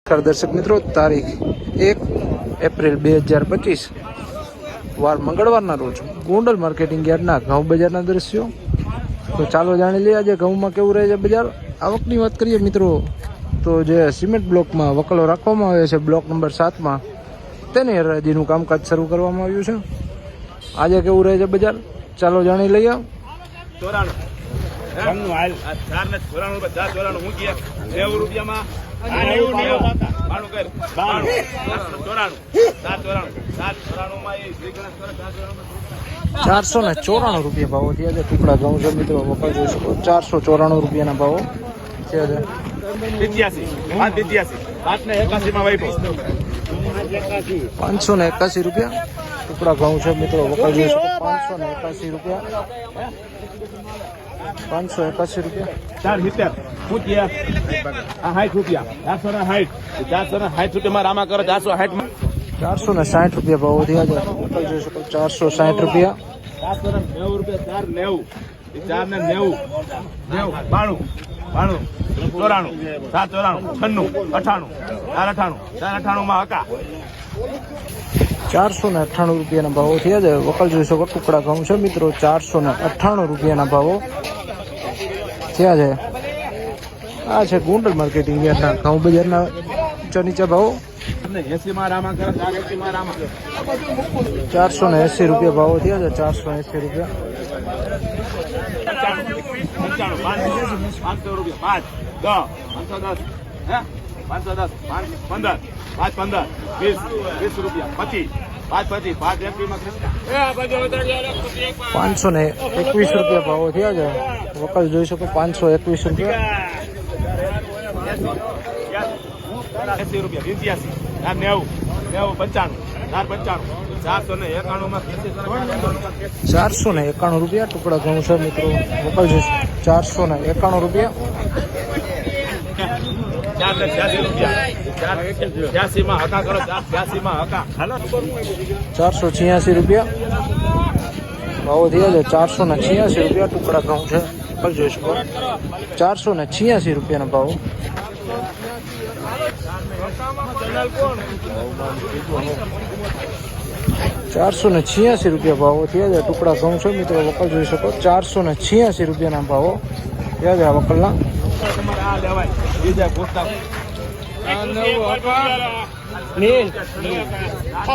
દર્શક મિત્રો, તારીખ 1 એપ્રિલ 2025 વાર મંગળવારના રોજ ગોંડલ માર્કેટિંગ યાર્ડના ઘઉં બજારના દ્રશ્યો. તો ચાલો જાણી લઈએ આજે ઘઉંમાં કેવું રહે છે બજાર. આવકની વાત કરીએ મિત્રો, તો જે સિમેન્ટ બ્લોકમાં વકલો રાખવામાં આવે છે બ્લોક નંબર 7માં, તેની હરાજીનું કામકાજ શરૂ કરવામાં આવ્યું છે. આજે કેવું રહે છે બજાર, ચાલો જાણી લઈએ. ₹494 ભાવો થયા છે. ટુકડા ઘઉં છે મિત્રો, વકલ જોઈ શકો. ₹494 ભાવો થયા છે. 581 રૂપિયા ટુકડા ઘઉં છે મિત્રો, વકલ જોઈ શકો. 581 રૂપિયા. 581 રૂપિયા. 460 રૂપિયા ભાવો થયા છે. વકલ જોઈ શકો. 460 રૂપિયા. 498 રૂપિયાના ભાવો થયા છે. વકલ જોઈ શકો. ટુકડા ઘઉં છે મિત્રો, 498 રૂપિયાના ભાવો થયા છે. આ છે ગોંડલ માર્કેટિંગ યાર્ડના ઘઉં બજારના ઊંચા નીચા ભાવો. 480 રૂપિયા ભાવો થયા છે. 480 રૂપિયા. 521 રૂપિયા ભાવો થયા છે. વકલ જોઈ શકો. 521 રૂપિયા. 491 રૂપિયા ટુકડા ઘઉં છે મિત્રો, વકલ જોઈ 491 રૂપિયા. 486 રૂપિયા ભાવો થયા છે. 486 રૂપિયા ટુકડા ઘઉં છે, વકલ જોઈ શકો. 486 રૂપિયાના ભાવો. 486 રૂપિયા ભાવો થયા છે. ટુકડા ઘઉં છે મિત્રો, વકલ જોઈ શકો. 486 રૂપિયાના ભાવો થયા છે વકલના.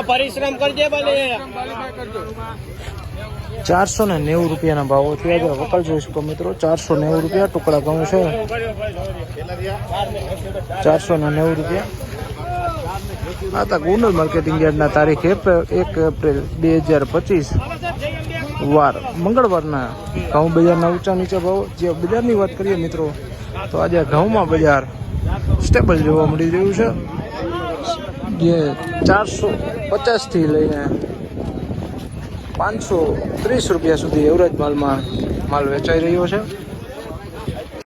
પરિશ્રમ કરજે ભલે. 490 રૂપિયાના ભાવો થયા છે. વકલ જોઈ શકો મિત્રો. 490 રૂપિયા ટુકડા ઘઉં છે. 490 રૂપિયા. આ હતા ગોંડલ માર્કેટિંગ યાર્ડના તારીખ 1 એપ્રિલ 2025 વાર મંગળવારના ઘઉં બજારના ઊંચા નીચા ભાવો. જે બજારની વાત કરીએ મિત્રો, તો આજે ઘઉંમાં બજાર સ્ટેબલ જોવા મળી રહ્યું છે. જે 450 થી લઈને 530 રૂપિયા સુધી એવરેજ માલ વેચાઈ રહ્યો છે.